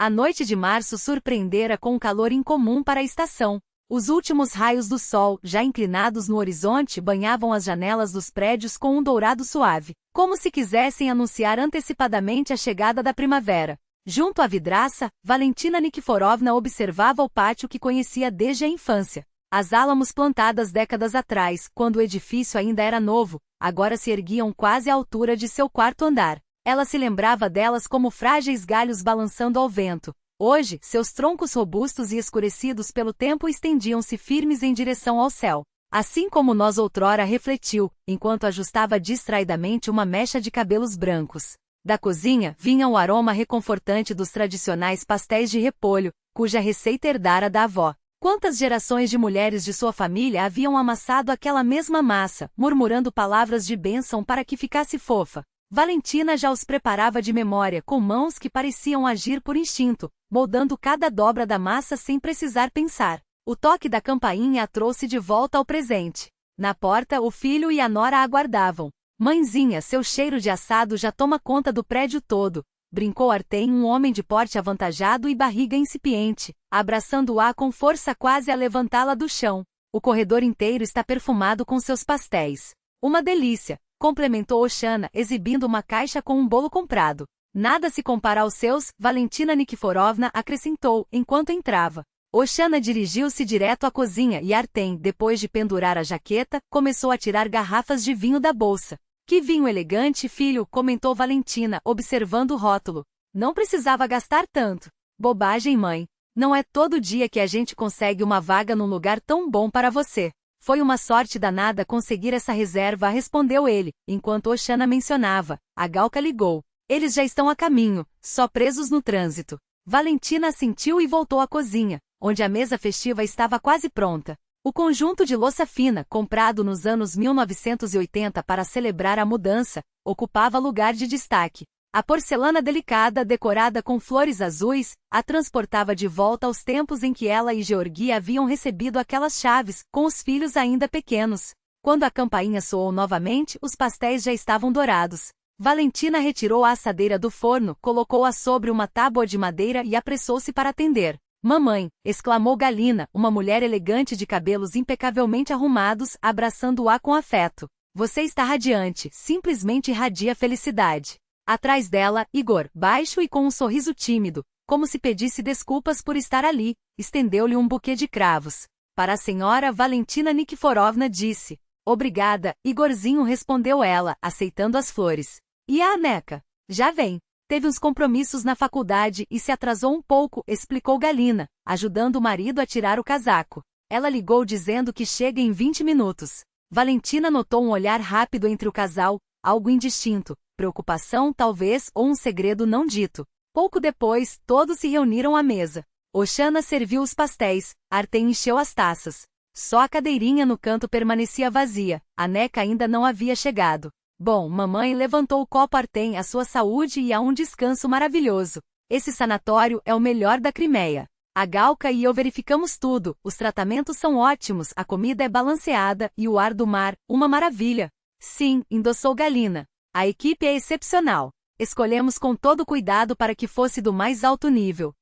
A noite de março surpreendera com um calor incomum para a estação. Os últimos raios do sol, já inclinados no horizonte, banhavam as janelas dos prédios com um dourado suave, como se quisessem anunciar antecipadamente a chegada da primavera. Junto à vidraça, Valentina Nikiforovna observava o pátio que conhecia desde a infância. As álamos plantadas décadas atrás, quando o edifício ainda era novo, agora se erguiam quase à altura de seu quarto andar. Ela se lembrava delas como frágeis galhos balançando ao vento. Hoje, seus troncos robustos e escurecidos pelo tempo estendiam-se firmes em direção ao céu. Assim como nós outrora, refletiu, enquanto ajustava distraidamente uma mecha de cabelos brancos. Da cozinha, vinha o aroma reconfortante dos tradicionais pastéis de repolho, cuja receita herdara da avó. Quantas gerações de mulheres de sua família haviam amassado aquela mesma massa, murmurando palavras de bênção para que ficasse fofa. Valentina já os preparava de memória, com mãos que pareciam agir por instinto, moldando cada dobra da massa sem precisar pensar. O toque da campainha a trouxe de volta ao presente. Na porta, o filho e a nora a aguardavam. Mãezinha, seu cheiro de assado já toma conta do prédio todo, brincou Artem, um homem de porte avantajado e barriga incipiente, abraçando-a com força quase a levantá-la do chão. O corredor inteiro está perfumado com seus pastéis. Uma delícia, complementou Oxana, exibindo uma caixa com um bolo comprado. Nada se compara aos seus, Valentina Nikiforovna acrescentou, enquanto entrava. Oxana dirigiu-se direto à cozinha e Artem, depois de pendurar a jaqueta, começou a tirar garrafas de vinho da bolsa. Que vinho elegante, filho, comentou Valentina, observando o rótulo. Não precisava gastar tanto. Bobagem, mãe. Não é todo dia que a gente consegue uma vaga num lugar tão bom para você. Foi uma sorte danada conseguir essa reserva, respondeu ele, enquanto Oxana mencionava. A Galka ligou. Eles já estão a caminho, só presos no trânsito. Valentina assentiu e voltou à cozinha, onde a mesa festiva estava quase pronta. O conjunto de louça fina, comprado nos anos 1980 para celebrar a mudança, ocupava lugar de destaque. A porcelana delicada, decorada com flores azuis, a transportava de volta aos tempos em que ela e Georgi haviam recebido aquelas chaves, com os filhos ainda pequenos. Quando a campainha soou novamente, os pastéis já estavam dourados. Valentina retirou a assadeira do forno, colocou-a sobre uma tábua de madeira e apressou-se para atender. Mamãe, exclamou Galina, uma mulher elegante de cabelos impecavelmente arrumados, abraçando-a com afeto. Você está radiante, simplesmente irradia felicidade. Atrás dela, Igor, baixo e com um sorriso tímido, como se pedisse desculpas por estar ali, estendeu-lhe um buquê de cravos. Para a senhora Valentina Nikiforovna disse. Obrigada, Igorzinho, respondeu ela, aceitando as flores. E a Aneca? Já vem. Teve uns compromissos na faculdade e se atrasou um pouco, explicou Galina, ajudando o marido a tirar o casaco. Ela ligou dizendo que chega em 20 minutos. Valentina notou um olhar rápido entre o casal, algo indistinto, preocupação talvez ou um segredo não dito. Pouco depois, todos se reuniram à mesa. Oxana serviu os pastéis, Artem encheu as taças. Só a cadeirinha no canto permanecia vazia, a Neca ainda não havia chegado. Bom, mamãe levantou o copo. Artem, a sua saúde e a um descanso maravilhoso. Esse sanatório é o melhor da Crimeia. A Galka e eu verificamos tudo, os tratamentos são ótimos, a comida é balanceada e o ar do mar, uma maravilha. Sim, endossou Galina. A equipe é excepcional. Escolhemos com todo cuidado para que fosse do mais alto nível.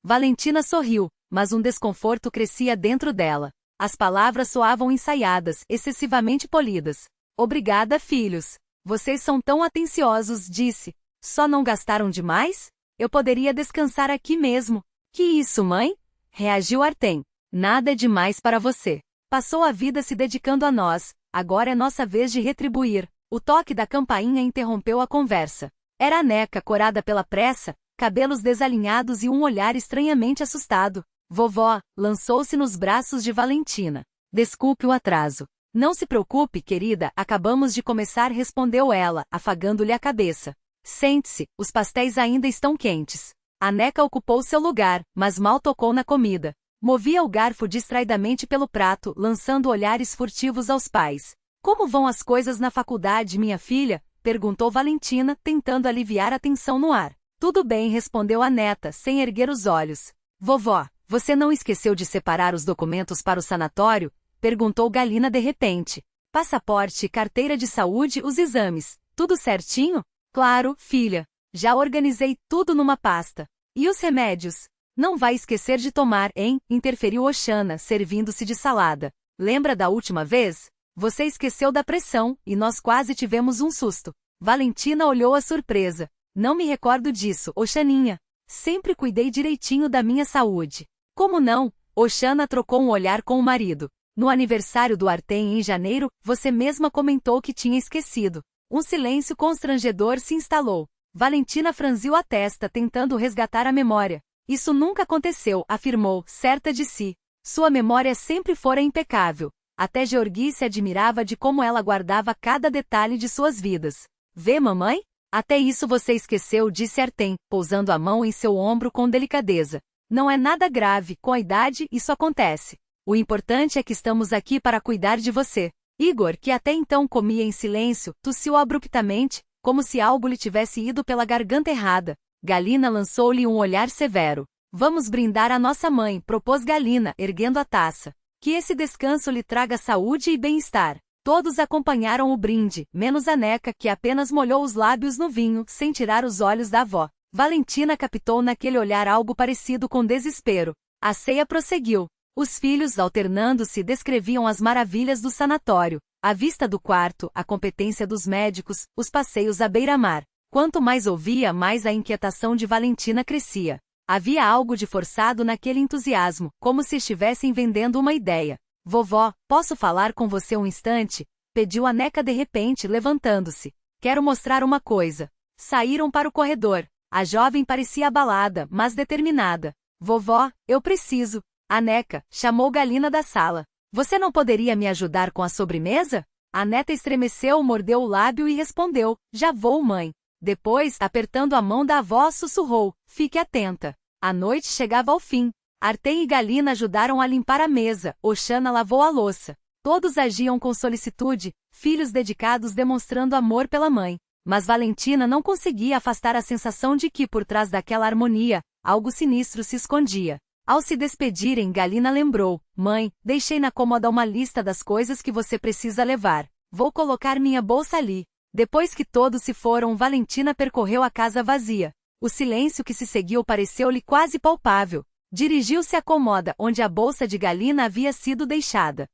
Valentina sorriu, mas um desconforto crescia dentro dela. As palavras soavam ensaiadas, excessivamente polidas. Obrigada, filhos. Vocês são tão atenciosos, disse. Só não gastaram demais? Eu poderia descansar aqui mesmo. Que isso, mãe? Reagiu Artem. Nada é demais para você. Passou a vida se dedicando a nós, agora é nossa vez de retribuir. O toque da campainha interrompeu a conversa. Era a Neca, corada pela pressa, cabelos desalinhados e um olhar estranhamente assustado. Vovó, lançou-se nos braços de Valentina. Desculpe o atraso. Não se preocupe, querida, acabamos de começar, respondeu ela, afagando-lhe a cabeça. Sente-se, os pastéis ainda estão quentes. A Neca ocupou seu lugar, mas mal tocou na comida. Movia o garfo distraidamente pelo prato, lançando olhares furtivos aos pais. Como vão as coisas na faculdade, minha filha? Perguntou Valentina, tentando aliviar a tensão no ar. Tudo bem, respondeu a neta, sem erguer os olhos. Vovó, você não esqueceu de separar os documentos para o sanatório? Perguntou Galina de repente. Passaporte, carteira de saúde, os exames. Tudo certinho? Claro, filha. Já organizei tudo numa pasta. E os remédios? Não vai esquecer de tomar, hein? Interferiu Oxana, servindo-se de salada. Lembra da última vez? Você esqueceu da pressão, e nós quase tivemos um susto. Valentina olhou a surpresa. Não me recordo disso, Oxaninha. Sempre cuidei direitinho da minha saúde. Como não? Oxana trocou um olhar com o marido. No aniversário do Artem em janeiro, você mesma comentou que tinha esquecido. Um silêncio constrangedor se instalou. Valentina franziu a testa tentando resgatar a memória. Isso nunca aconteceu, afirmou, certa de si. Sua memória sempre fora impecável. Até Georgi se admirava de como ela guardava cada detalhe de suas vidas. Vê, mamãe? Até isso você esqueceu, disse Artem, pousando a mão em seu ombro com delicadeza. Não é nada grave, com a idade isso acontece. O importante é que estamos aqui para cuidar de você. Igor, que até então comia em silêncio, tossiu abruptamente, como se algo lhe tivesse ido pela garganta errada. Galina lançou-lhe um olhar severo. Vamos brindar a nossa mãe, propôs Galina, erguendo a taça. Que esse descanso lhe traga saúde e bem-estar. Todos acompanharam o brinde, menos a Neca, que apenas molhou os lábios no vinho, sem tirar os olhos da avó. Valentina captou naquele olhar algo parecido com desespero. A ceia prosseguiu. Os filhos, alternando-se, descreviam as maravilhas do sanatório, a vista do quarto, a competência dos médicos, os passeios à beira-mar. Quanto mais ouvia, mais a inquietação de Valentina crescia. Havia algo de forçado naquele entusiasmo, como se estivessem vendendo uma ideia. Vovó, posso falar com você um instante? Pediu a Neca de repente, levantando-se. Quero mostrar uma coisa. Saíram para o corredor. A jovem parecia abalada, mas determinada. Vovó, eu preciso. A Neca chamou Galina da sala. Você não poderia me ajudar com a sobremesa? A neta estremeceu, mordeu o lábio e respondeu, já vou, mãe. Depois, apertando a mão da avó, sussurrou, fique atenta. A noite chegava ao fim. Artem e Galina ajudaram a limpar a mesa, Oxana lavou a louça. Todos agiam com solicitude, filhos dedicados demonstrando amor pela mãe. Mas Valentina não conseguia afastar a sensação de que, por trás daquela harmonia, algo sinistro se escondia. Ao se despedirem, Galina lembrou, mãe, deixei na cômoda uma lista das coisas que você precisa levar. Vou colocar minha bolsa ali. Depois que todos se foram, Valentina percorreu a casa vazia. O silêncio que se seguiu pareceu-lhe quase palpável. Dirigiu-se à cômoda, onde a bolsa de Galina havia sido deixada.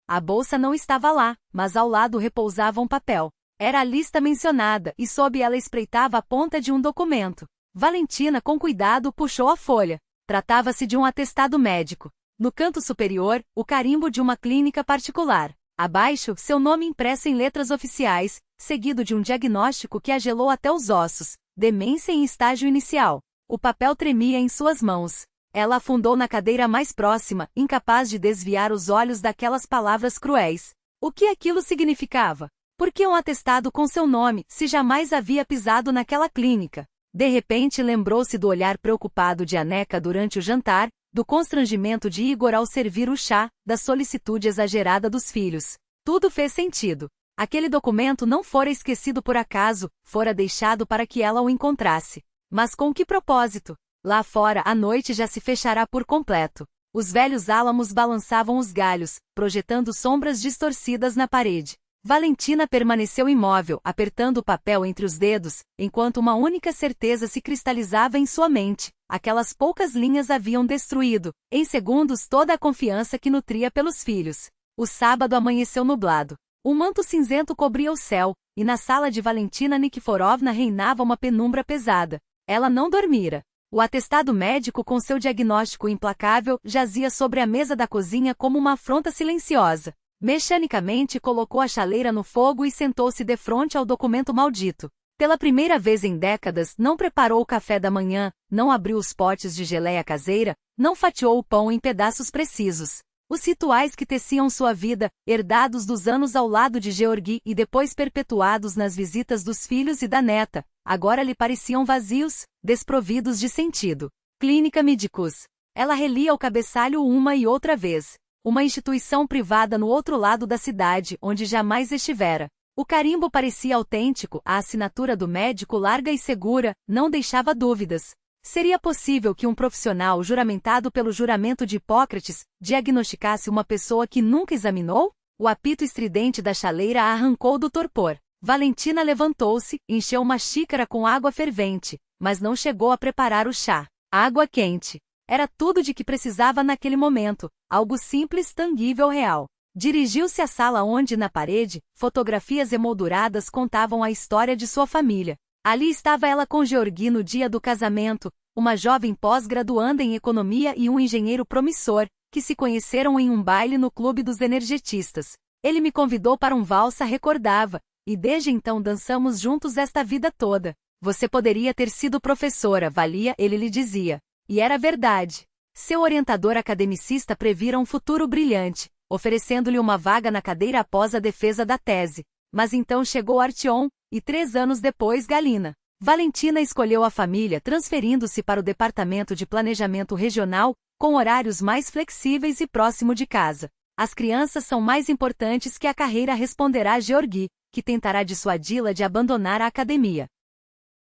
A bolsa não estava lá, mas ao lado repousava um papel. Era a lista mencionada, e sob ela espreitava a ponta de um documento. Valentina, com cuidado, puxou a folha. Tratava-se de um atestado médico. No canto superior, o carimbo de uma clínica particular. Abaixo, seu nome impresso em letras oficiais, seguido de um diagnóstico que a gelou até os ossos. Demência em estágio inicial. O papel tremia em suas mãos. Ela afundou na cadeira mais próxima, incapaz de desviar os olhos daquelas palavras cruéis. O que aquilo significava? Por que um atestado com seu nome, se jamais havia pisado naquela clínica? De repente lembrou-se do olhar preocupado de Aneca durante o jantar, do constrangimento de Igor ao servir o chá, da solicitude exagerada dos filhos. Tudo fez sentido. Aquele documento não fora esquecido por acaso, fora deixado para que ela o encontrasse. Mas com que propósito? Lá fora a noite já se fechará por completo. Os velhos álamos balançavam os galhos, projetando sombras distorcidas na parede. Valentina permaneceu imóvel, apertando o papel entre os dedos, enquanto uma única certeza se cristalizava em sua mente. Aquelas poucas linhas haviam destruído, em segundos, toda a confiança que nutria pelos filhos. O sábado amanheceu nublado. Um manto cinzento cobria o céu, e na sala de Valentina Nikiforovna reinava uma penumbra pesada. Ela não dormira. O atestado médico com seu diagnóstico implacável jazia sobre a mesa da cozinha como uma afronta silenciosa. Mecanicamente colocou a chaleira no fogo e sentou-se defronte ao documento maldito. Pela primeira vez em décadas, não preparou o café da manhã, não abriu os potes de geleia caseira, não fatiou o pão em pedaços precisos. Os rituais que teciam sua vida, herdados dos anos ao lado de Georgi e depois perpetuados nas visitas dos filhos e da neta, agora lhe pareciam vazios, desprovidos de sentido. Clínica Medicus. Ela relia o cabeçalho uma e outra vez. Uma instituição privada no outro lado da cidade, onde jamais estivera. O carimbo parecia autêntico, a assinatura do médico larga e segura, não deixava dúvidas. Seria possível que um profissional juramentado pelo juramento de Hipócrates diagnosticasse uma pessoa que nunca examinou? O apito estridente da chaleira a arrancou do torpor. Valentina levantou-se, encheu uma xícara com água fervente, mas não chegou a preparar o chá. Água quente. Era tudo de que precisava naquele momento, algo simples, tangível, real. Dirigiu-se à sala onde, na parede, fotografias emolduradas contavam a história de sua família. Ali estava ela com Georgi no dia do casamento, uma jovem pós-graduanda em economia e um engenheiro promissor, que se conheceram em um baile no Clube dos Energetistas. Ele me convidou para um valsa, recordava, e desde então dançamos juntos esta vida toda. Você poderia ter sido professora, Valia, ele lhe dizia. E era verdade. Seu orientador academicista previra um futuro brilhante, oferecendo-lhe uma vaga na cadeira após a defesa da tese. Mas então chegou Artyom, e 3 anos depois Galina. Valentina escolheu a família, transferindo-se para o departamento de planejamento regional, com horários mais flexíveis e próximo de casa. As crianças são mais importantes que a carreira, responderá Georgi, que tentará dissuadi-la de abandonar a academia.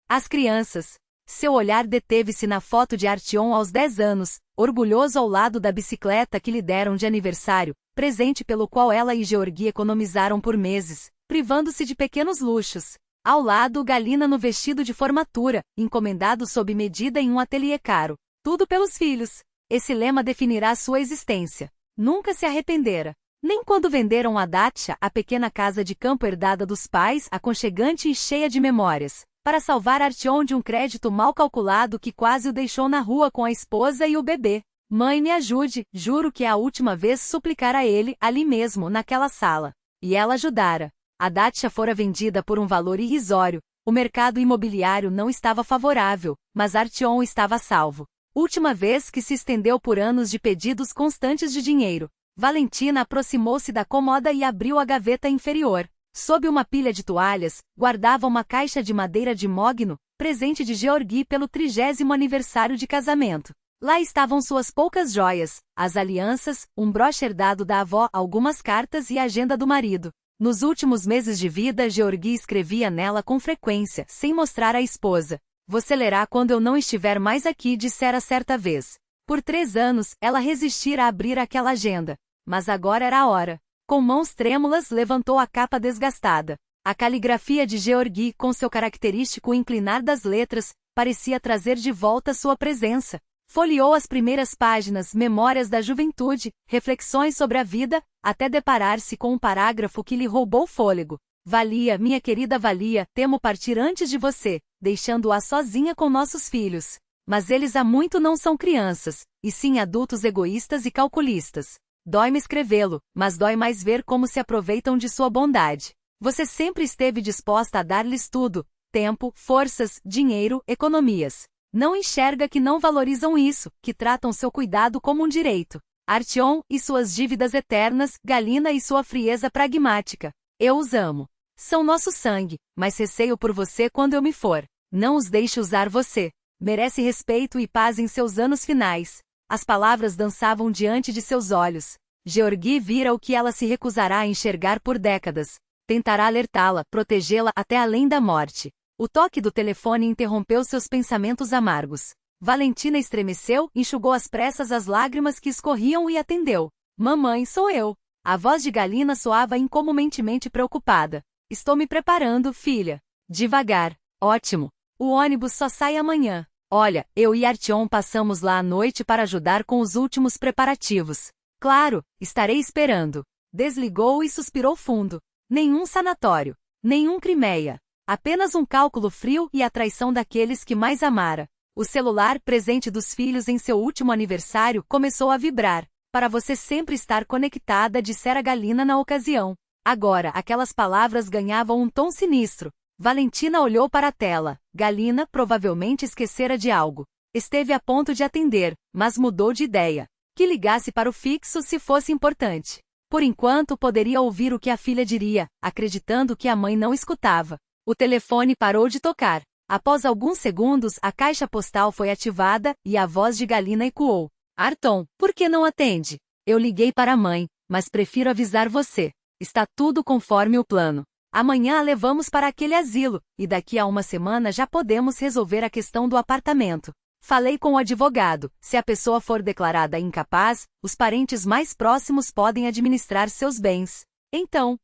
As crianças. Seu olhar deteve-se na foto de Artyom aos 10 anos, orgulhoso ao lado da bicicleta que lhe deram de aniversário, presente pelo qual ela e Georgi economizaram por meses, privando-se de pequenos luxos. Ao lado, Galina no vestido de formatura, encomendado sob medida em um ateliê caro. Tudo pelos filhos. Esse lema definirá sua existência. Nunca se arrependera. Nem quando venderam a Dacha, a pequena casa de campo herdada dos pais, aconchegante e cheia de memórias, para salvar Artyom de um crédito mal calculado que quase o deixou na rua com a esposa e o bebê. Mãe, me ajude, juro que é a última vez, suplicara ele, ali mesmo, naquela sala. E ela ajudara. A Dacha fora vendida por um valor irrisório, o mercado imobiliário não estava favorável, mas Artyom estava salvo. Última vez que se estendeu por anos de pedidos constantes de dinheiro. Valentina aproximou-se da cômoda e abriu a gaveta inferior. Sob uma pilha de toalhas, guardava uma caixa de madeira de mogno, presente de Georgi pelo 30º aniversário de casamento. Lá estavam suas poucas joias, as alianças, um broche herdado da avó, algumas cartas e a agenda do marido. Nos últimos meses de vida, Georgi escrevia nela com frequência, sem mostrar à esposa. Você lerá quando eu não estiver mais aqui, dissera certa vez. Por 3 anos, ela resistira a abrir aquela agenda. Mas agora era a hora. Com mãos trêmulas, levantou a capa desgastada. A caligrafia de Georgi, com seu característico inclinar das letras, parecia trazer de volta sua presença. Folheou as primeiras páginas, memórias da juventude, reflexões sobre a vida, até deparar-se com um parágrafo que lhe roubou o fôlego. Valia, minha querida Valia, temo partir antes de você, deixando-a sozinha com nossos filhos. Mas eles há muito não são crianças, e sim adultos egoístas e calculistas. Dói-me escrevê-lo, mas dói mais ver como se aproveitam de sua bondade. Você sempre esteve disposta a dar-lhes tudo, tempo, forças, dinheiro, economias. Não enxerga que não valorizam isso, que tratam seu cuidado como um direito. Artyom e suas dívidas eternas, Galina e sua frieza pragmática. Eu os amo. São nosso sangue, mas receio por você quando eu me for. Não os deixe usar você. Merece respeito e paz em seus anos finais. As palavras dançavam diante de seus olhos. Georgi vira o que ela se recusará a enxergar por décadas. Tentará alertá-la, protegê-la até além da morte. O toque do telefone interrompeu seus pensamentos amargos. Valentina estremeceu, enxugou às pressas as lágrimas que escorriam e atendeu. Mamãe, sou eu. A voz de Galina soava incomumente preocupada. Estou me preparando, filha. Devagar. Ótimo. O ônibus só sai amanhã. Olha, eu e Artyom passamos lá à noite para ajudar com os últimos preparativos. Claro, estarei esperando. Desligou e suspirou fundo. Nenhum sanatório. Nenhum Crimeia. Apenas um cálculo frio e a traição daqueles que mais amara. O celular, presente dos filhos em seu último aniversário, começou a vibrar. Para você sempre estar conectada, dissera Galina na ocasião. Agora, aquelas palavras ganhavam um tom sinistro. Valentina olhou para a tela. Galina provavelmente esquecera de algo. Esteve a ponto de atender, mas mudou de ideia. Que ligasse para o fixo se fosse importante. Por enquanto poderia ouvir o que a filha diria, acreditando que a mãe não escutava. O telefone parou de tocar. Após alguns segundos, a caixa postal foi ativada, e a voz de Galina ecoou. Artyom, por que não atende? Eu liguei para a mãe, mas prefiro avisar você. Está tudo conforme o plano. Amanhã a levamos para aquele asilo, e daqui a uma semana já podemos resolver a questão do apartamento. Falei com o advogado, se a pessoa for declarada incapaz, os parentes mais próximos podem administrar seus bens. Então,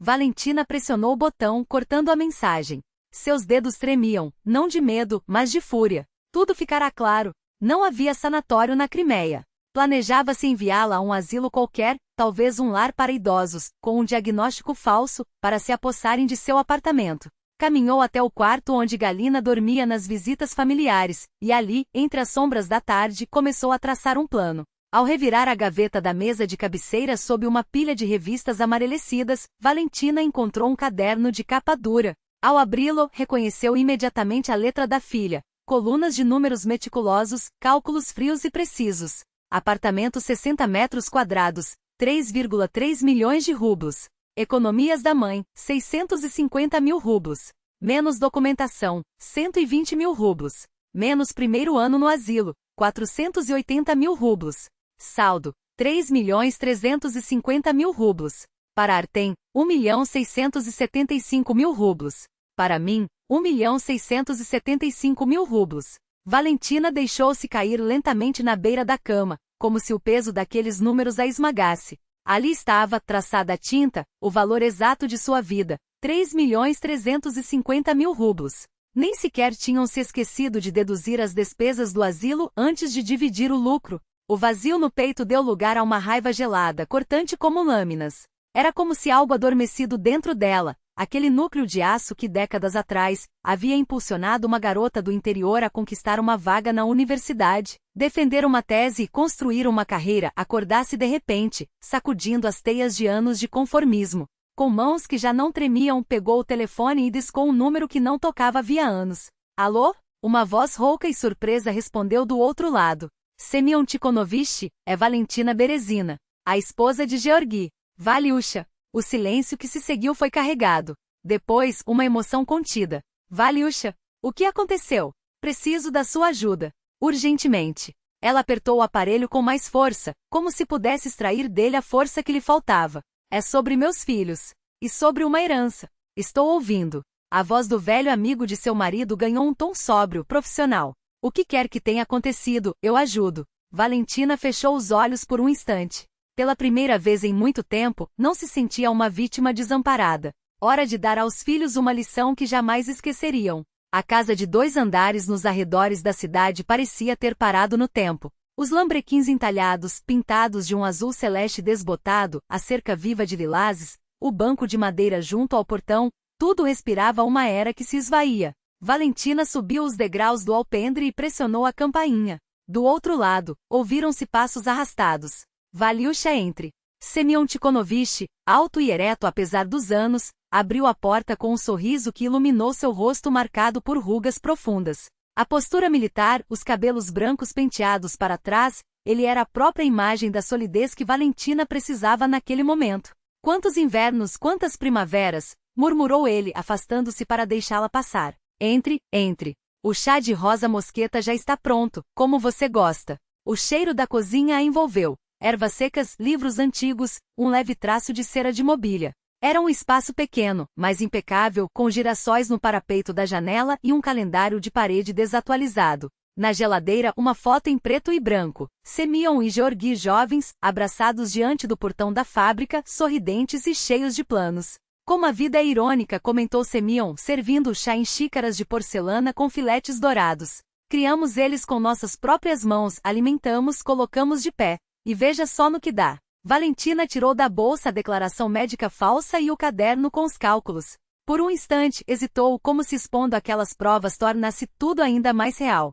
Valentina pressionou o botão, cortando a mensagem. Seus dedos tremiam, não de medo, mas de fúria. Tudo ficará claro. Não havia sanatório na Crimeia. Planejava-se enviá-la a um asilo qualquer, talvez um lar para idosos, com um diagnóstico falso, para se apossarem de seu apartamento. Caminhou até o quarto onde Galina dormia nas visitas familiares, e ali, entre as sombras da tarde, começou a traçar um plano. Ao revirar a gaveta da mesa de cabeceira sob uma pilha de revistas amarelecidas, Valentina encontrou um caderno de capa dura. Ao abri-lo, reconheceu imediatamente a letra da filha. Colunas de números meticulosos, cálculos frios e precisos. Apartamento 60 metros quadrados, 3,3 milhões de rublos. Economias da mãe, 650 mil rublos. Menos documentação, 120 mil rublos. Menos primeiro ano no asilo, 480 mil rublos. Saldo, 3.350.000 rublos. Para Artem, 1.675.000 rublos. Para mim, 1.675.000 rublos. Valentina deixou-se cair lentamente na beira da cama, como se o peso daqueles números a esmagasse. Ali estava, traçada a tinta, o valor exato de sua vida, 3.350.000 rublos. Nem sequer tinham se esquecido de deduzir as despesas do asilo antes de dividir o lucro. O vazio no peito deu lugar a uma raiva gelada, cortante como lâminas. Era como se algo adormecido dentro dela, aquele núcleo de aço que décadas atrás havia impulsionado uma garota do interior a conquistar uma vaga na universidade, defender uma tese e construir uma carreira, acordasse de repente, sacudindo as teias de anos de conformismo. Com mãos que já não tremiam, pegou o telefone e discou um número que não tocava havia anos. Alô? Uma voz rouca e surpresa respondeu do outro lado. Semyon Tikhonovich, é Valentina Berezina, a esposa de Georgi. Valiusha. O silêncio que se seguiu foi carregado. Depois, uma emoção contida. Valiusha. O que aconteceu? Preciso da sua ajuda. Urgentemente. Ela apertou o aparelho com mais força, como se pudesse extrair dele a força que lhe faltava. É sobre meus filhos. E sobre uma herança. Estou ouvindo. A voz do velho amigo de seu marido ganhou um tom sóbrio, profissional. O que quer que tenha acontecido, eu ajudo. Valentina fechou os olhos por um instante. Pela primeira vez em muito tempo, não se sentia uma vítima desamparada. Hora de dar aos filhos uma lição que jamais esqueceriam. A casa de 2 andares nos arredores da cidade parecia ter parado no tempo. Os lambrequins entalhados, pintados de um azul celeste desbotado, a cerca viva de lilazes, o banco de madeira junto ao portão, tudo respirava uma era que se esvaía. Valentina subiu os degraus do alpendre e pressionou a campainha. Do outro lado, ouviram-se passos arrastados. Valiusha entre. Semyon Tikhonovich, alto e ereto apesar dos anos, abriu a porta com um sorriso que iluminou seu rosto marcado por rugas profundas. A postura militar, os cabelos brancos penteados para trás, ele era a própria imagem da solidez que Valentina precisava naquele momento. Quantos invernos, quantas primaveras, murmurou ele, afastando-se para deixá-la passar. Entre. O chá de rosa mosqueta já está pronto, como você gosta. O cheiro da cozinha a envolveu. Ervas secas, livros antigos, um leve traço de cera de mobília. Era um espaço pequeno, mas impecável, com girassóis no parapeito da janela e um calendário de parede desatualizado. Na geladeira, uma foto em preto e branco. Semyon e Georgi jovens, abraçados diante do portão da fábrica, sorridentes e cheios de planos. Como a vida é irônica, comentou Semyon, servindo o chá em xícaras de porcelana com filetes dourados. Criamos eles com nossas próprias mãos, alimentamos, colocamos de pé. E veja só no que dá. Valentina tirou da bolsa a declaração médica falsa e o caderno com os cálculos. Por um instante, hesitou, como se expondo aquelas provas tornasse tudo ainda mais real.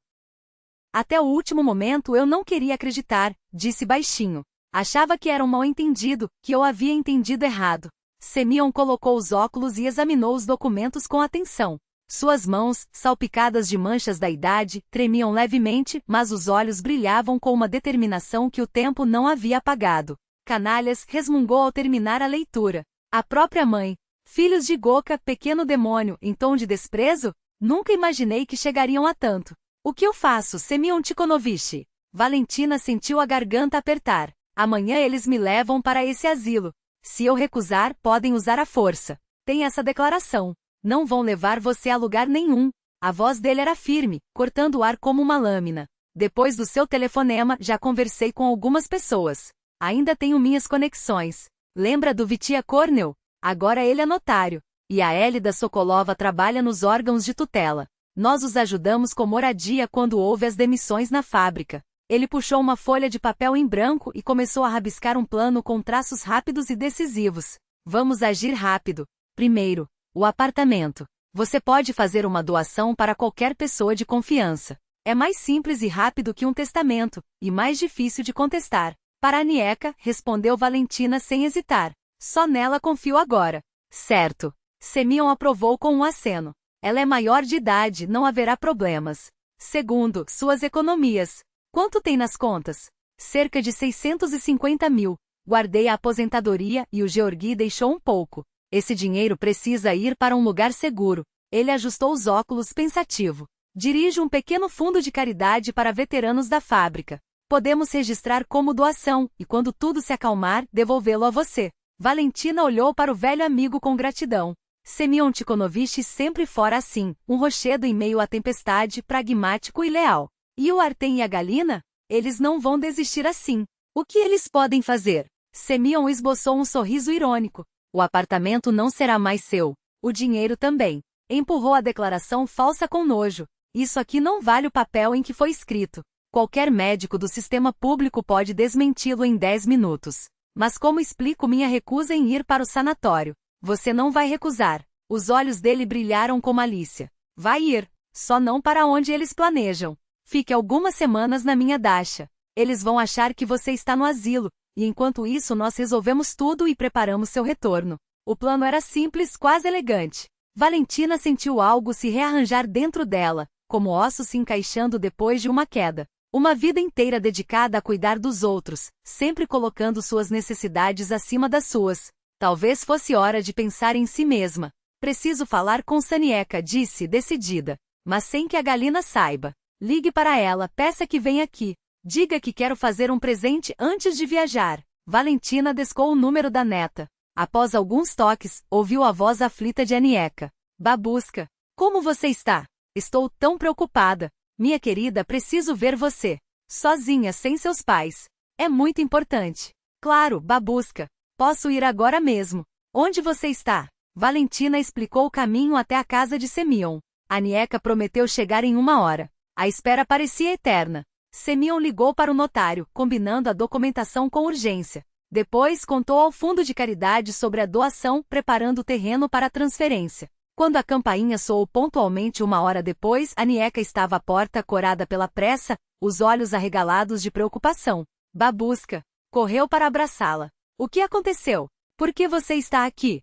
Até o último momento eu não queria acreditar, disse baixinho. Achava que era um mal-entendido, que eu havia entendido errado. Semyon colocou os óculos e examinou os documentos com atenção. Suas mãos, salpicadas de manchas da idade, tremiam levemente, mas os olhos brilhavam com uma determinação que o tempo não havia apagado. Canalhas, resmungou ao terminar a leitura. A própria mãe. Filhos de Goka, pequeno demônio, em tom de desprezo? Nunca imaginei que chegariam a tanto. O que eu faço, Semyon Tikhonovich? Valentina sentiu a garganta apertar. Amanhã eles me levam para esse asilo. Se eu recusar, podem usar a força. Tem essa declaração. Não vão levar você a lugar nenhum. A voz dele era firme, cortando o ar como uma lâmina. Depois do seu telefonema, já conversei com algumas pessoas. Ainda tenho minhas conexões. Lembra do Vitia Kornel? Agora ele é notário. E a Elida Sokolova trabalha nos órgãos de tutela. Nós os ajudamos com moradia quando houve as demissões na fábrica. Ele puxou uma folha de papel em branco e começou a rabiscar um plano com traços rápidos e decisivos. Vamos agir rápido. Primeiro, o apartamento. Você pode fazer uma doação para qualquer pessoa de confiança. É mais simples e rápido que um testamento, e mais difícil de contestar. Para Anieka, respondeu Valentina sem hesitar. Só nela confio agora. Certo. Semyon aprovou com um aceno. Ela é maior de idade, não haverá problemas. Segundo, suas economias. Quanto tem nas contas? Cerca de 650 mil. Guardei a aposentadoria e o Georgi deixou um pouco. Esse dinheiro precisa ir para um lugar seguro. Ele ajustou os óculos pensativo. Dirijo um pequeno fundo de caridade para veteranos da fábrica. Podemos registrar como doação e, quando tudo se acalmar, devolvê-lo a você. Valentina olhou para o velho amigo com gratidão. Semyon Tikhonovich sempre fora assim, um rochedo em meio à tempestade, pragmático e leal. E o Artem e a Galina? Eles não vão desistir assim. O que eles podem fazer? Semyon esboçou um sorriso irônico. O apartamento não será mais seu. O dinheiro também. Empurrou a declaração falsa com nojo. Isso aqui não vale o papel em que foi escrito. Qualquer médico do sistema público pode desmenti-lo em 10 minutos. Mas como explico minha recusa em ir para o sanatório? Você não vai recusar. Os olhos dele brilharam com malícia. Vai ir. Só não para onde eles planejam. Fique algumas semanas na minha dacha. Eles vão achar que você está no asilo, e enquanto isso nós resolvemos tudo e preparamos seu retorno. O plano era simples, quase elegante. Valentina sentiu algo se rearranjar dentro dela, como ossos se encaixando depois de uma queda. Uma vida inteira dedicada a cuidar dos outros, sempre colocando suas necessidades acima das suas. Talvez fosse hora de pensar em si mesma. Preciso falar com Sanieka, disse, decidida. Mas sem que a Galina saiba. Ligue para ela, peça que venha aqui. Diga que quero fazer um presente antes de viajar. Valentina descou o número da neta. Após alguns toques, ouviu a voz aflita de Anieka. Babushka, como você está? Estou tão preocupada. Minha querida, preciso ver você. Sozinha, sem seus pais. É muito importante. Claro, Babushka. Posso ir agora mesmo. Onde você está? Valentina explicou o caminho até a casa de Semyon. Anieka prometeu chegar em 1 hora. A espera parecia eterna. Semyon ligou para o notário, combinando a documentação com urgência. Depois contou ao fundo de caridade sobre a doação, preparando o terreno para a transferência. Quando a campainha soou pontualmente 1 hora depois, Anieka estava à porta, corada pela pressa, os olhos arregalados de preocupação. Babushka. Correu para abraçá-la. O que aconteceu? Por que você está aqui?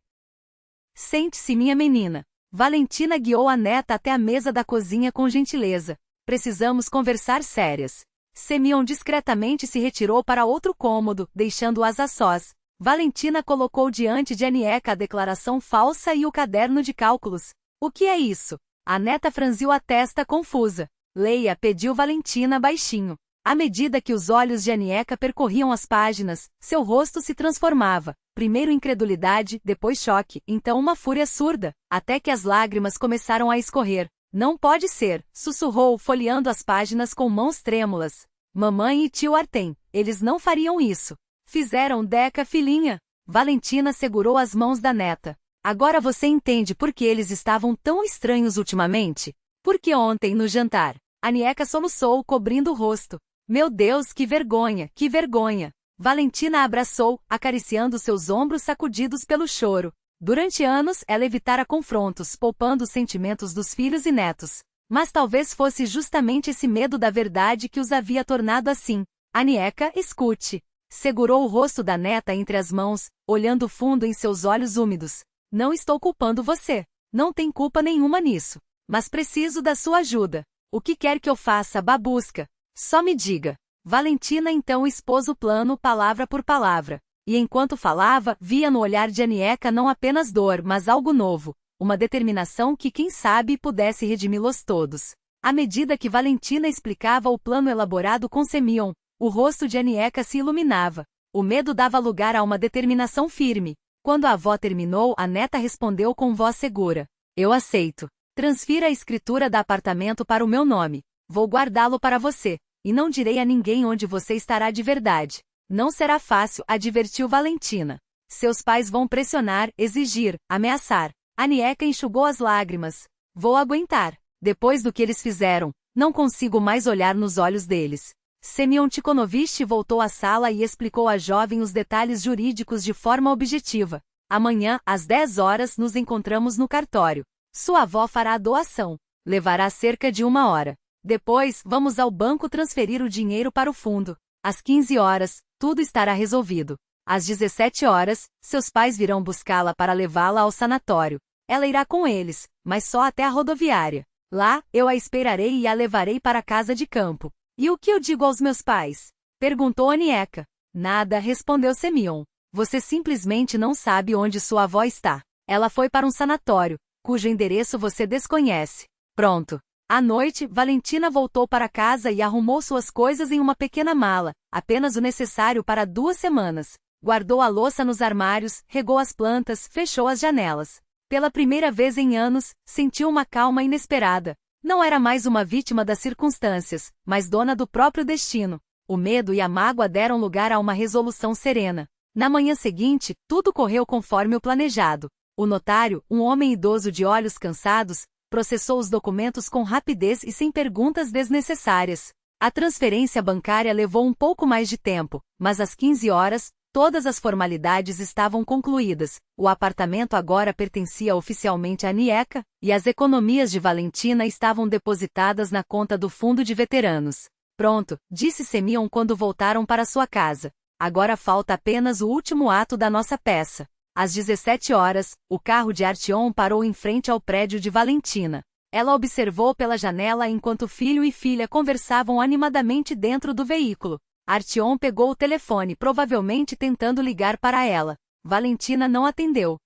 Sente-se, minha menina. Valentina guiou a neta até a mesa da cozinha com gentileza. Precisamos conversar sérias. Semyon discretamente se retirou para outro cômodo, deixando-as a sós. Valentina colocou diante de Anieka a declaração falsa e o caderno de cálculos. O que é isso? A neta franziu a testa confusa. Leia, pediu Valentina baixinho. À medida que os olhos de Anieka percorriam as páginas, seu rosto se transformava. Primeiro incredulidade, depois choque, então uma fúria surda, até que as lágrimas começaram a escorrer. Não pode ser, sussurrou, folheando as páginas com mãos trêmulas. Mamãe e tio Artem, eles não fariam isso. Fizeram, Deca, filhinha. Valentina segurou as mãos da neta. Agora você entende por que eles estavam tão estranhos ultimamente? Porque ontem, no jantar, Anieka soluçou, cobrindo o rosto. Meu Deus, que vergonha, que vergonha. Valentina a abraçou, acariciando seus ombros sacudidos pelo choro. Durante anos, ela evitara confrontos, poupando os sentimentos dos filhos e netos. Mas talvez fosse justamente esse medo da verdade que os havia tornado assim. Anieka, escute. Segurou o rosto da neta entre as mãos, olhando fundo em seus olhos úmidos. Não estou culpando você. Não tem culpa nenhuma nisso. Mas preciso da sua ajuda. O que quer que eu faça, Babushka? Só me diga. Valentina então expôs o plano palavra por palavra. E enquanto falava, via no olhar de Anieka não apenas dor, mas algo novo. Uma determinação que, quem sabe, pudesse redimi-los todos. À medida que Valentina explicava o plano elaborado com Semyon, o rosto de Anieka se iluminava. O medo dava lugar a uma determinação firme. Quando a avó terminou, a neta respondeu com voz segura. Eu aceito. Transfira a escritura do apartamento para o meu nome. Vou guardá-lo para você. E não direi a ninguém onde você estará de verdade. Não será fácil, advertiu Valentina. Seus pais vão pressionar, exigir, ameaçar. Anieka enxugou as lágrimas. Vou aguentar. Depois do que eles fizeram, não consigo mais olhar nos olhos deles. Semyon Tikhonovich voltou à sala e explicou à jovem os detalhes jurídicos de forma objetiva. Amanhã, às 10 horas, nos encontramos no cartório. Sua avó fará a doação. Levará cerca de 1 hora. Depois, vamos ao banco transferir o dinheiro para o fundo. Às 15 horas, tudo estará resolvido. Às 17 horas, seus pais virão buscá-la para levá-la ao sanatório. Ela irá com eles, mas só até a rodoviária. Lá, eu a esperarei e a levarei para a casa de campo. E o que eu digo aos meus pais? Perguntou Anieka. Nada, respondeu Semyon. Você simplesmente não sabe onde sua avó está. Ela foi para um sanatório, cujo endereço você desconhece. Pronto. À noite, Valentina voltou para casa e arrumou suas coisas em uma pequena mala, apenas o necessário para 2 semanas. Guardou a louça nos armários, regou as plantas, fechou as janelas. Pela primeira vez em anos, sentiu uma calma inesperada. Não era mais uma vítima das circunstâncias, mas dona do próprio destino. O medo e a mágoa deram lugar a uma resolução serena. Na manhã seguinte, tudo correu conforme o planejado. O notário, um homem idoso de olhos cansados, processou os documentos com rapidez e sem perguntas desnecessárias. A transferência bancária levou um pouco mais de tempo, mas às 15 horas, todas as formalidades estavam concluídas. O apartamento agora pertencia oficialmente a Anieka, e as economias de Valentina estavam depositadas na conta do fundo de veteranos. Pronto, disse Semyon quando voltaram para sua casa. Agora falta apenas o último ato da nossa peça. Às 17 horas, o carro de Artyom parou em frente ao prédio de Valentina. Ela observou pela janela enquanto filho e filha conversavam animadamente dentro do veículo. Artyom pegou o telefone, provavelmente tentando ligar para ela. Valentina não atendeu.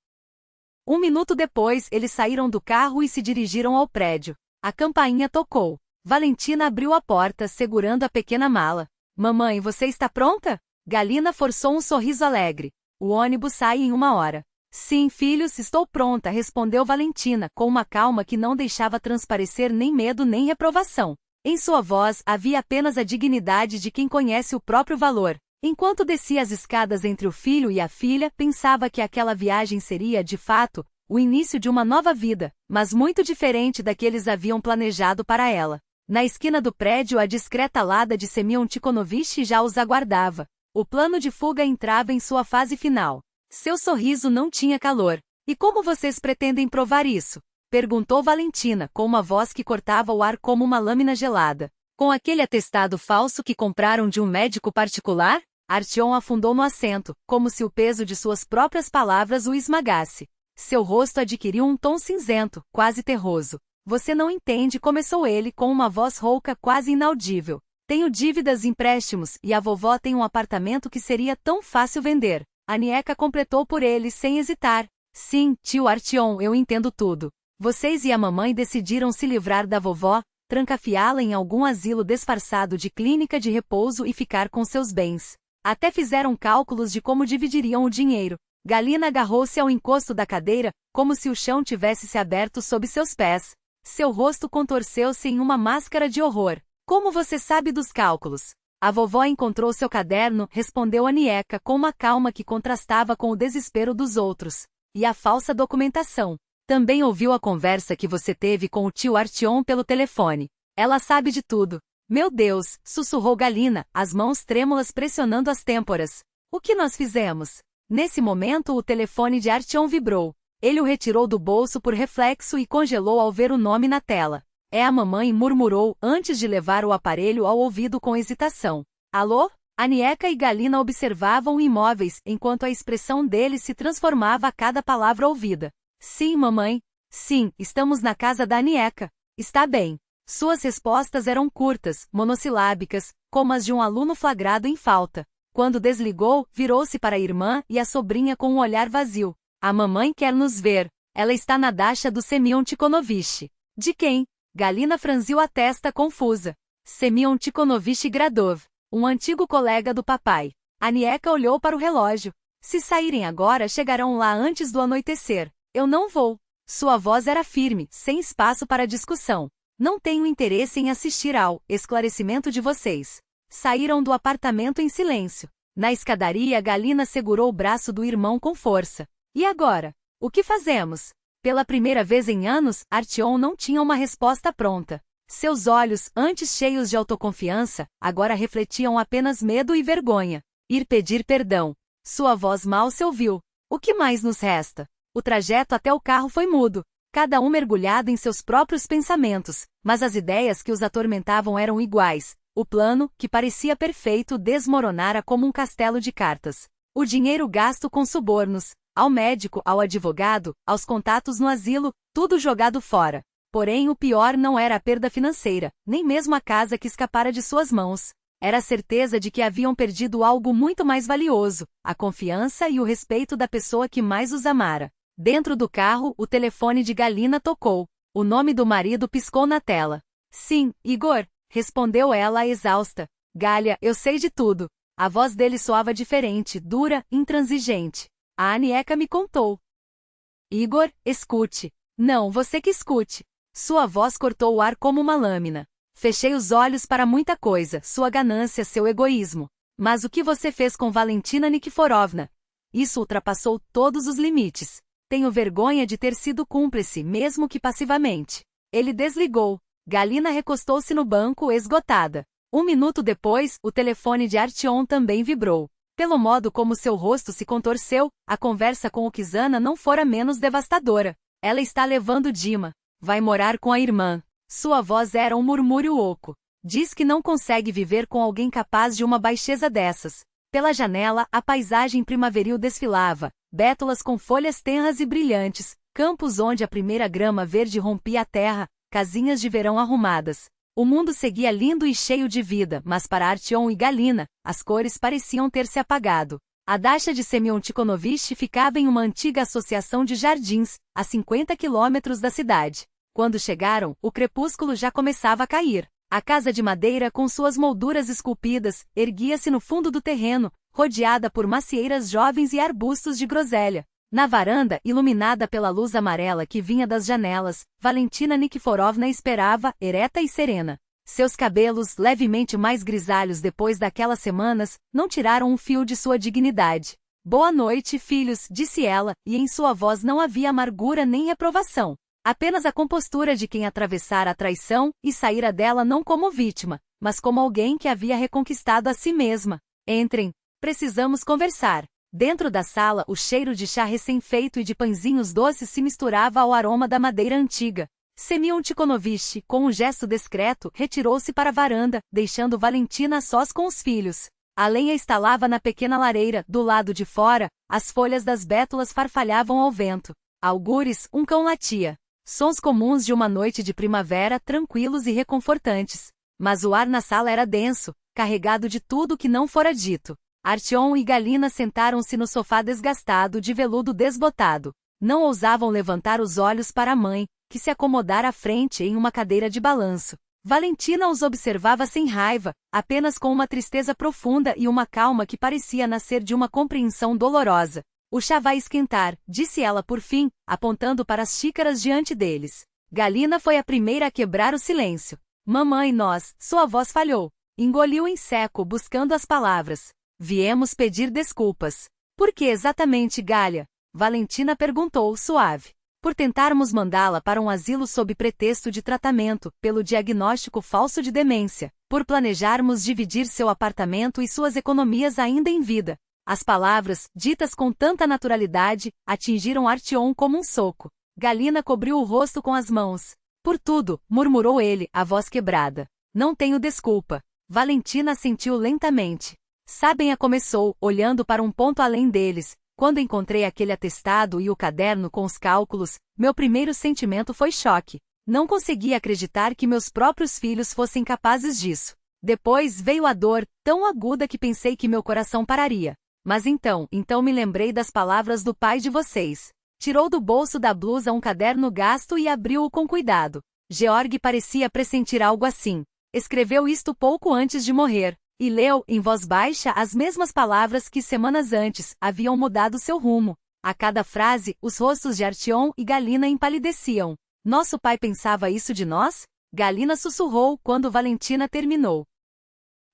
1 minuto depois, eles saíram do carro e se dirigiram ao prédio. A campainha tocou. Valentina abriu a porta, segurando a pequena mala. Mamãe, você está pronta? Galina forçou um sorriso alegre. O ônibus sai em 1 hora. Sim, filhos, estou pronta, respondeu Valentina, com uma calma que não deixava transparecer nem medo nem reprovação. Em sua voz havia apenas a dignidade de quem conhece o próprio valor. Enquanto descia as escadas entre o filho e a filha, pensava que aquela viagem seria, de fato, o início de uma nova vida, mas muito diferente da que eles haviam planejado para ela. Na esquina do prédio, a discreta lada de Semyon Tikhonovich já os aguardava. O plano de fuga entrava em sua fase final. Seu sorriso não tinha calor. E como vocês pretendem provar isso? Perguntou Valentina, com uma voz que cortava o ar como uma lâmina gelada. Com aquele atestado falso que compraram de um médico particular? Artyom afundou no assento, como se o peso de suas próprias palavras o esmagasse. Seu rosto adquiriu um tom cinzento, quase terroso. Você não entende, começou ele com uma voz rouca quase inaudível. Tenho dívidas e empréstimos, e a vovó tem um apartamento que seria tão fácil vender. Anieka completou por ele sem hesitar. Sim, tio Artyom, eu entendo tudo. Vocês e a mamãe decidiram se livrar da vovó, trancafiá-la em algum asilo disfarçado de clínica de repouso e ficar com seus bens. Até fizeram cálculos de como dividiriam o dinheiro. Galina agarrou-se ao encosto da cadeira, como se o chão tivesse se aberto sob seus pés. Seu rosto contorceu-se em uma máscara de horror. Como você sabe dos cálculos? A vovó encontrou seu caderno, respondeu Anieka com uma calma que contrastava com o desespero dos outros. E a falsa documentação. Também ouviu a conversa que você teve com o tio Artyom pelo telefone. Ela sabe de tudo. Meu Deus, sussurrou Galina, as mãos trêmulas pressionando as têmporas. O que nós fizemos? Nesse momento o telefone de Artyom vibrou. Ele o retirou do bolso por reflexo e congelou ao ver o nome na tela. É a mamãe, murmurou, antes de levar o aparelho ao ouvido com hesitação. Alô? Anieka e Galina observavam imóveis, enquanto a expressão deles se transformava a cada palavra ouvida. Sim, mamãe. Sim, estamos na casa da Anieka. Está bem. Suas respostas eram curtas, monossilábicas, como as de um aluno flagrado em falta. Quando desligou, virou-se para a irmã e a sobrinha com um olhar vazio. A mamãe quer nos ver. Ela está na dacha do Semyon Tikhonovich. De quem? Galina franziu a testa confusa. Semyon Tikhonovich Gradov, um antigo colega do papai. Anieka olhou para o relógio. Se saírem agora, chegarão lá antes do anoitecer. Eu não vou. Sua voz era firme, sem espaço para discussão. Não tenho interesse em assistir ao esclarecimento de vocês. Saíram do apartamento em silêncio. Na escadaria, Galina segurou o braço do irmão com força. E agora? O que fazemos? Pela primeira vez em anos, Artyom não tinha uma resposta pronta. Seus olhos, antes cheios de autoconfiança, agora refletiam apenas medo e vergonha. Ir pedir perdão. Sua voz mal se ouviu. O que mais nos resta? O trajeto até o carro foi mudo, cada um mergulhado em seus próprios pensamentos, mas as ideias que os atormentavam eram iguais. O plano, que parecia perfeito, desmoronara como um castelo de cartas. O dinheiro gasto com subornos, ao médico, ao advogado, aos contatos no asilo, tudo jogado fora. Porém, o pior não era a perda financeira, nem mesmo a casa que escapara de suas mãos. Era a certeza de que haviam perdido algo muito mais valioso, a confiança e o respeito da pessoa que mais os amara. Dentro do carro, o telefone de Galina tocou. O nome do marido piscou na tela. Sim, Igor, respondeu ela exausta. Galia, eu sei de tudo. A voz dele soava diferente, dura, intransigente. A Anieka me contou. Igor, escute. Não, você que escute. Sua voz cortou o ar como uma lâmina. Fechei os olhos para muita coisa, sua ganância, seu egoísmo. Mas o que você fez com Valentina Nikiforovna? Isso ultrapassou todos os limites. Tenho vergonha de ter sido cúmplice, mesmo que passivamente. Ele desligou. Galina recostou-se no banco, esgotada. 1 minuto depois, o telefone de Artyom também vibrou. Pelo modo como seu rosto se contorceu, a conversa com o Kizana não fora menos devastadora. Ela está levando Dima. Vai morar com a irmã. Sua voz era um murmúrio oco. Diz que não consegue viver com alguém capaz de uma baixeza dessas. Pela janela, a paisagem primaveril desfilava. Bétulas com folhas tenras e brilhantes, campos onde a primeira grama verde rompia a terra, casinhas de verão arrumadas. O mundo seguia lindo e cheio de vida, mas para Artyom e Galina, as cores pareciam ter se apagado. A Dacha de Semyon Tikhonovich ficava em uma antiga associação de jardins, a 50 quilômetros da cidade. Quando chegaram, o crepúsculo já começava a cair. A casa de madeira com suas molduras esculpidas, erguia-se no fundo do terreno, rodeada por macieiras jovens e arbustos de groselha. Na varanda, iluminada pela luz amarela que vinha das janelas, Valentina Nikiforovna esperava, ereta e serena. Seus cabelos, levemente mais grisalhos depois daquelas semanas, não tiraram um fio de sua dignidade. Boa noite, filhos, disse ela, e em sua voz não havia amargura nem reprovação. Apenas a compostura de quem atravessara a traição e saíra dela não como vítima, mas como alguém que havia reconquistado a si mesma. Entrem. Precisamos conversar. Dentro da sala, o cheiro de chá recém-feito e de pãezinhos doces se misturava ao aroma da madeira antiga. Semyon Tikhonovich, com um gesto discreto, retirou-se para a varanda, deixando Valentina a sós com os filhos. A lenha estalava na pequena lareira, do lado de fora, as folhas das bétulas farfalhavam ao vento. Algures, um cão latia. Sons comuns de uma noite de primavera, tranquilos e reconfortantes. Mas o ar na sala era denso, carregado de tudo que não fora dito. Artyom e Galina sentaram-se no sofá desgastado de veludo desbotado. Não ousavam levantar os olhos para a mãe, que se acomodara à frente em uma cadeira de balanço. Valentina os observava sem raiva, apenas com uma tristeza profunda e uma calma que parecia nascer de uma compreensão dolorosa. O chá vai esquentar, disse ela por fim, apontando para as xícaras diante deles. Galina foi a primeira a quebrar o silêncio. Mamãe, sua voz falhou. Engoliu em seco, buscando as palavras. Viemos pedir desculpas. Por que exatamente, Galia? Valentina perguntou, suave. Por tentarmos mandá-la para um asilo sob pretexto de tratamento, pelo diagnóstico falso de demência, por planejarmos dividir seu apartamento e suas economias ainda em vida. As palavras, ditas com tanta naturalidade, atingiram Artyom como um soco. Galina cobriu o rosto com as mãos. Por tudo, murmurou ele, a voz quebrada. Não tenho desculpa. Valentina assentiu lentamente. Sabem, começou, olhando para um ponto além deles. Quando encontrei aquele atestado e o caderno com os cálculos, meu primeiro sentimento foi choque. Não conseguia acreditar que meus próprios filhos fossem capazes disso. Depois veio a dor, tão aguda que pensei que meu coração pararia. Mas então me lembrei das palavras do pai de vocês. Tirou do bolso da blusa um caderno gasto e abriu-o com cuidado. Georg parecia pressentir algo assim. Escreveu isto pouco antes de morrer. E leu, em voz baixa, as mesmas palavras que semanas antes haviam mudado seu rumo. A cada frase, os rostos de Artyom e Galina empalideciam. Nosso pai pensava isso de nós? Galina sussurrou quando Valentina terminou.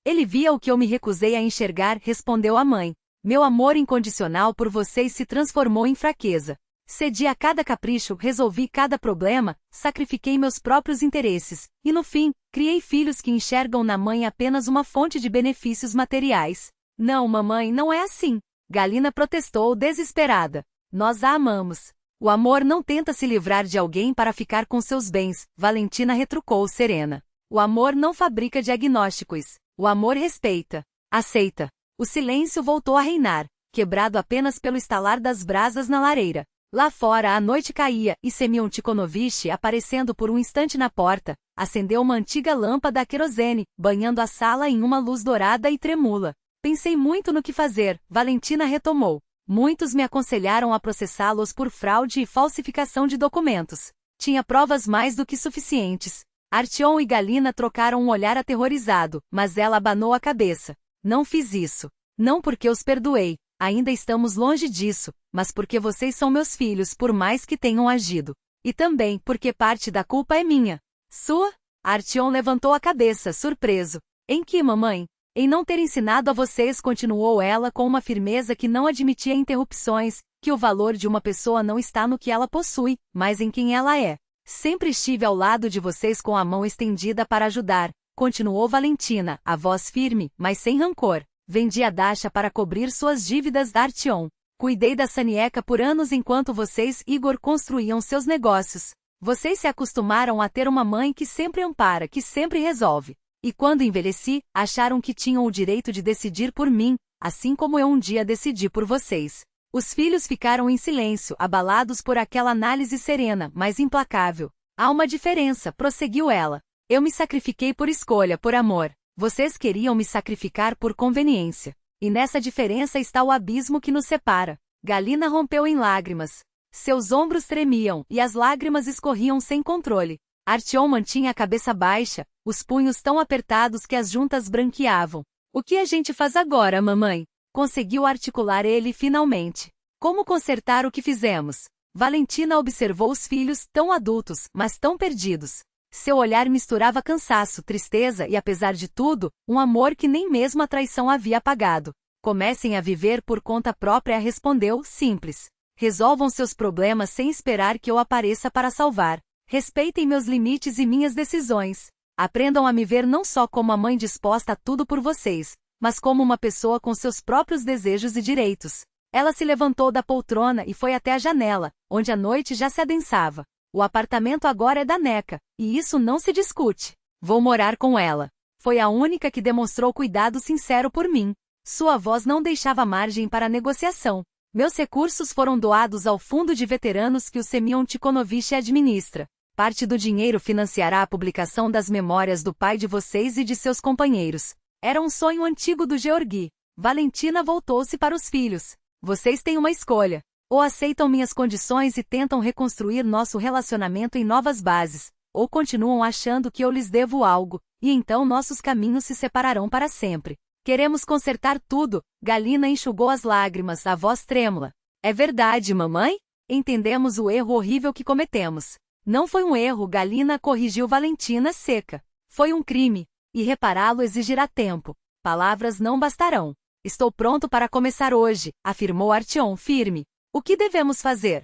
Ele via o que eu me recusei a enxergar, respondeu a mãe. Meu amor incondicional por vocês se transformou em fraqueza. Cedi a cada capricho, resolvi cada problema, sacrifiquei meus próprios interesses, e no fim, criei filhos que enxergam na mãe apenas uma fonte de benefícios materiais. Não, mamãe, não é assim. Galina protestou desesperada. Nós a amamos. O amor não tenta se livrar de alguém para ficar com seus bens, Valentina retrucou serena. O amor não fabrica diagnósticos. O amor respeita. Aceita. O silêncio voltou a reinar, quebrado apenas pelo estalar das brasas na lareira. Lá fora a noite caía, e Semyon Tikhonovich, aparecendo por um instante na porta, acendeu uma antiga lâmpada a querosene, banhando a sala em uma luz dourada e tremula. Pensei muito no que fazer, Valentina retomou. Muitos me aconselharam a processá-los por fraude e falsificação de documentos. Tinha provas mais do que suficientes. Artyom e Galina trocaram um olhar aterrorizado, mas ela abanou a cabeça. Não fiz isso. Não porque os perdoei. Ainda estamos longe disso, mas porque vocês são meus filhos por mais que tenham agido. E também porque parte da culpa é minha. Sua? Artyom levantou a cabeça, surpreso. Em que, mamãe? Em não ter ensinado a vocês, continuou ela com uma firmeza que não admitia interrupções, que o valor de uma pessoa não está no que ela possui, mas em quem ela é. Sempre estive ao lado de vocês com a mão estendida para ajudar, continuou Valentina, a voz firme, mas sem rancor. Vendi a Dasha para cobrir suas dívidas da Artyom. Cuidei da Sanieka por anos enquanto vocês, Igor, construíam seus negócios. Vocês se acostumaram a ter uma mãe que sempre ampara, que sempre resolve. E quando envelheci, acharam que tinham o direito de decidir por mim, assim como eu um dia decidi por vocês. Os filhos ficaram em silêncio, abalados por aquela análise serena, mas implacável. Há uma diferença, prosseguiu ela. Eu me sacrifiquei por escolha, por amor. Vocês queriam me sacrificar por conveniência. E nessa diferença está o abismo que nos separa. Galina rompeu em lágrimas. Seus ombros tremiam, e as lágrimas escorriam sem controle. Artyom mantinha a cabeça baixa, os punhos tão apertados que as juntas branqueavam. O que a gente faz agora, mamãe? Conseguiu articular ele finalmente. Como consertar o que fizemos? Valentina observou os filhos, tão adultos, mas tão perdidos. Seu olhar misturava cansaço, tristeza e, apesar de tudo, um amor que nem mesmo a traição havia apagado. Comecem a viver por conta própria, respondeu, simples. Resolvam seus problemas sem esperar que eu apareça para salvar. Respeitem meus limites e minhas decisões. Aprendam a me ver não só como a mãe disposta a tudo por vocês, mas como uma pessoa com seus próprios desejos e direitos. Ela se levantou da poltrona e foi até a janela, onde a noite já se adensava. O apartamento agora é da Neca, e isso não se discute. Vou morar com ela. Foi a única que demonstrou cuidado sincero por mim. Sua voz não deixava margem para negociação. Meus recursos foram doados ao fundo de veteranos que o Semyon Tikhonovich administra. Parte do dinheiro financiará a publicação das memórias do pai de vocês e de seus companheiros. Era um sonho antigo do Georgi. Valentina voltou-se para os filhos. Vocês têm uma escolha. Ou aceitam minhas condições e tentam reconstruir nosso relacionamento em novas bases, ou continuam achando que eu lhes devo algo, e então nossos caminhos se separarão para sempre. Queremos consertar tudo. Galina enxugou as lágrimas, a voz trêmula. É verdade, mamãe? Entendemos o erro horrível que cometemos. Não foi um erro, Galina corrigiu Valentina seca. Foi um crime, e repará-lo exigirá tempo. Palavras não bastarão. Estou pronto para começar hoje, afirmou Artyom firme. O que devemos fazer?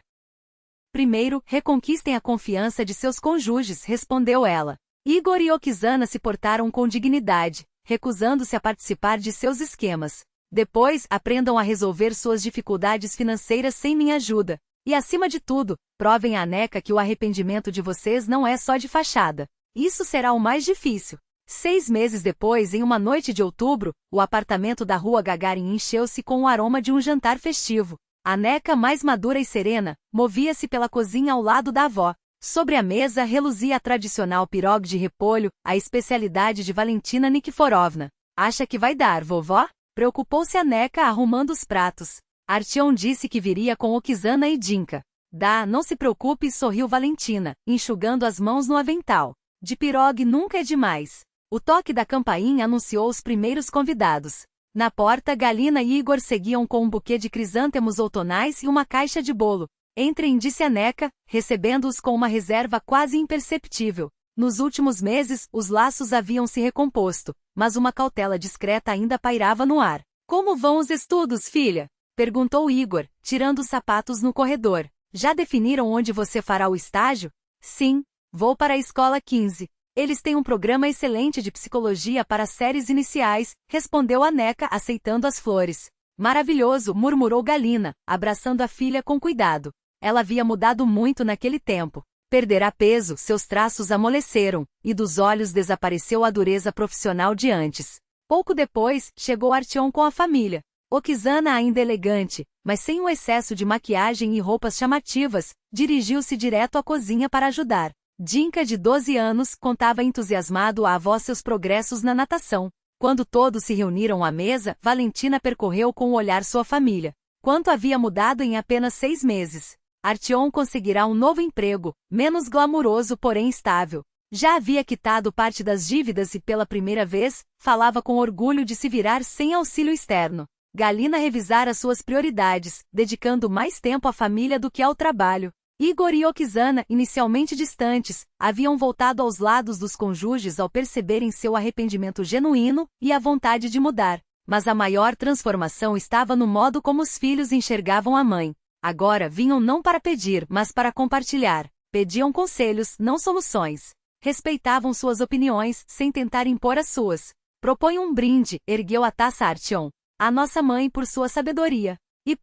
Primeiro, reconquistem a confiança de seus cônjuges, respondeu ela. Igor e Oksana se portaram com dignidade, recusando-se a participar de seus esquemas. Depois, aprendam a resolver suas dificuldades financeiras sem minha ajuda. E acima de tudo, provem à Neca que o arrependimento de vocês não é só de fachada. Isso será o mais difícil. 6 meses depois, em uma noite de outubro, o apartamento da Rua Gagarin encheu-se com o aroma de um jantar festivo. A Neca, mais madura e serena, movia-se pela cozinha ao lado da avó. Sobre a mesa reluzia a tradicional pirogue de repolho, a especialidade de Valentina Nikiforovna. Acha que vai dar, vovó? Preocupou-se a Neca arrumando os pratos. Artyom disse que viria com Oksana e Dinka. Dá, não se preocupe, sorriu Valentina, enxugando as mãos no avental. De pirogue nunca é demais. O toque da campainha anunciou os primeiros convidados. Na porta, Galina e Igor seguiam com um buquê de crisântemos outonais e uma caixa de bolo. Entrem, disse a Neca, recebendo-os com uma reserva quase imperceptível. Nos últimos meses, os laços haviam se recomposto, mas uma cautela discreta ainda pairava no ar. Como vão os estudos, filha? Perguntou Igor, tirando os sapatos no corredor. Já definiram onde você fará o estágio? Sim, vou para a escola 15. Eles têm um programa excelente de psicologia para séries iniciais, respondeu a Neca, aceitando as flores. Maravilhoso, murmurou Galina, abraçando a filha com cuidado. Ela havia mudado muito naquele tempo. Perderá peso, seus traços amoleceram, e dos olhos desapareceu a dureza profissional de antes. Pouco depois, chegou Artyom com a família. Oksana, ainda elegante, mas sem um excesso de maquiagem e roupas chamativas, dirigiu-se direto à cozinha para ajudar. Dinka, de 12 anos, contava entusiasmado à avó seus progressos na natação. Quando todos se reuniram à mesa, Valentina percorreu com o olhar sua família. Quanto havia mudado em apenas 6 meses. Artyom conseguirá um novo emprego, menos glamuroso porém estável. Já havia quitado parte das dívidas e pela primeira vez, falava com orgulho de se virar sem auxílio externo. Galina revisara suas prioridades, dedicando mais tempo à família do que ao trabalho. Igor e Oksana, inicialmente distantes, haviam voltado aos lados dos cônjuges ao perceberem seu arrependimento genuíno e a vontade de mudar. Mas a maior transformação estava no modo como os filhos enxergavam a mãe. Agora vinham não para pedir, mas para compartilhar. Pediam conselhos, não soluções. Respeitavam suas opiniões, sem tentar impor as suas. Propõe um brinde, ergueu a taça Artyom. A nossa mãe por sua sabedoria. E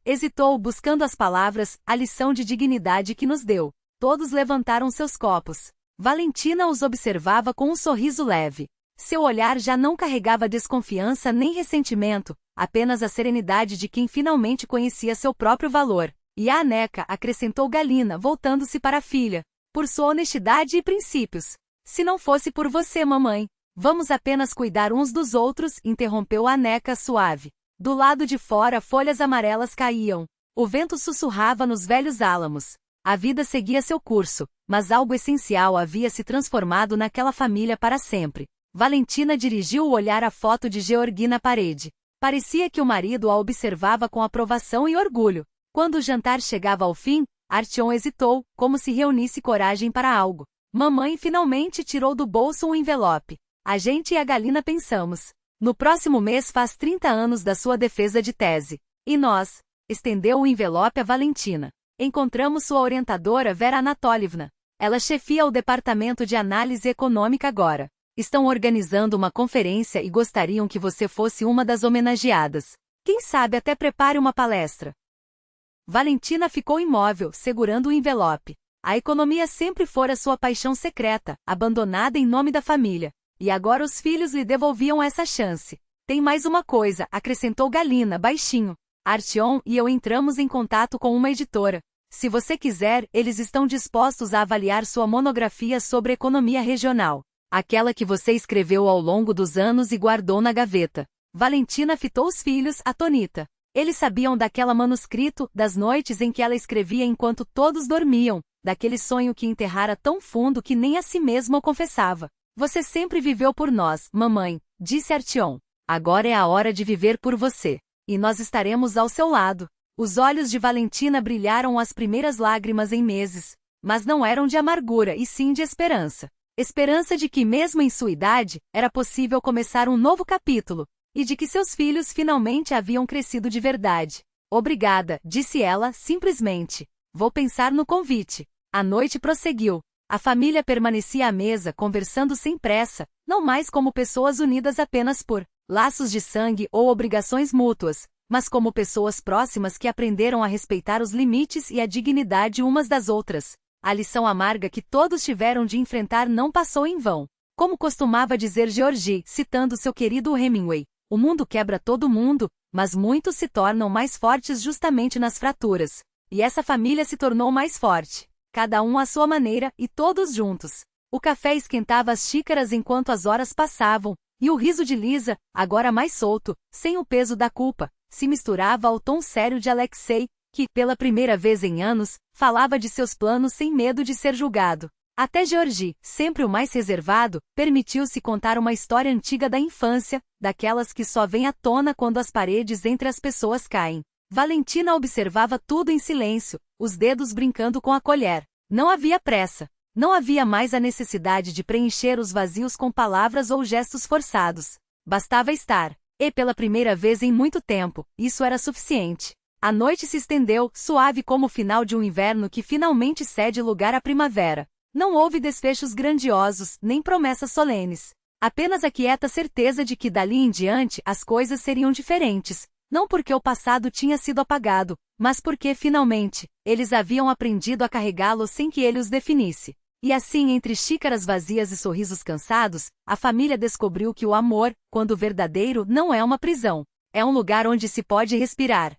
hesitou, buscando as palavras, a lição de dignidade que nos deu. Todos levantaram seus copos. Valentina os observava com um sorriso leve. Seu olhar já não carregava desconfiança nem ressentimento, apenas a serenidade de quem finalmente conhecia seu próprio valor. E a Neca, acrescentou Galina, voltando-se para a filha. Por sua honestidade e princípios. Se não fosse por você, mamãe. Vamos apenas cuidar uns dos outros, interrompeu a Neca suave. Do lado de fora folhas amarelas caíam. O vento sussurrava nos velhos álamos. A vida seguia seu curso, mas algo essencial havia se transformado naquela família para sempre. Valentina dirigiu o olhar à foto de Georgi na parede. Parecia que o marido a observava com aprovação e orgulho. Quando o jantar chegava ao fim, Artyom hesitou, como se reunisse coragem para algo. Mamãe finalmente tirou do bolso um envelope. A gente e a Galina pensamos. No próximo mês faz 30 anos da sua defesa de tese. E nós? Estendeu o envelope a Valentina. Encontramos sua orientadora Vera Anatolievna. Ela chefia o departamento de análise econômica agora. Estão organizando uma conferência e gostariam que você fosse uma das homenageadas. Quem sabe até prepare uma palestra. Valentina ficou imóvel, segurando o envelope. A economia sempre fora sua paixão secreta, abandonada em nome da família. E agora os filhos lhe devolviam essa chance. Tem mais uma coisa, acrescentou Galina, baixinho. Artyom e eu entramos em contato com uma editora. Se você quiser, eles estão dispostos a avaliar sua monografia sobre economia regional. Aquela que você escreveu ao longo dos anos e guardou na gaveta. Valentina fitou os filhos, atônita. Eles sabiam daquela manuscrito, das noites em que ela escrevia enquanto todos dormiam, daquele sonho que enterrara tão fundo que nem a si mesma o confessava. Você sempre viveu por nós, mamãe, disse Artyom. Agora é a hora de viver por você. E nós estaremos ao seu lado. Os olhos de Valentina brilharam as primeiras lágrimas em meses. Mas não eram de amargura e sim de esperança. Esperança de que, mesmo em sua idade, era possível começar um novo capítulo, e de que seus filhos finalmente haviam crescido de verdade. Obrigada, disse ela, simplesmente. Vou pensar no convite. A noite prosseguiu. A família permanecia à mesa conversando sem pressa, não mais como pessoas unidas apenas por laços de sangue ou obrigações mútuas, mas como pessoas próximas que aprenderam a respeitar os limites e a dignidade umas das outras. A lição amarga que todos tiveram de enfrentar não passou em vão. Como costumava dizer Georgi, citando seu querido Hemingway, o mundo quebra todo mundo, mas muitos se tornam mais fortes justamente nas fraturas. E essa família se tornou mais forte. Cada um à sua maneira, e todos juntos. O café esquentava as xícaras enquanto as horas passavam, e o riso de Lisa, agora mais solto, sem o peso da culpa, se misturava ao tom sério de Alexei, que, pela primeira vez em anos, falava de seus planos sem medo de ser julgado. Até Georgi, sempre o mais reservado, permitiu-se contar uma história antiga da infância, daquelas que só vêm à tona quando as paredes entre as pessoas caem. Valentina observava tudo em silêncio, os dedos brincando com a colher. Não havia pressa. Não havia mais a necessidade de preencher os vazios com palavras ou gestos forçados. Bastava estar. E pela primeira vez em muito tempo, isso era suficiente. A noite se estendeu, suave como o final de um inverno que finalmente cede lugar à primavera. Não houve desfechos grandiosos, nem promessas solenes. Apenas a quieta certeza de que dali em diante as coisas seriam diferentes, não porque o passado tinha sido apagado, mas porque, finalmente, eles haviam aprendido a carregá-lo sem que ele os definisse. E assim, entre xícaras vazias e sorrisos cansados, a família descobriu que o amor, quando verdadeiro, não é uma prisão. É um lugar onde se pode respirar.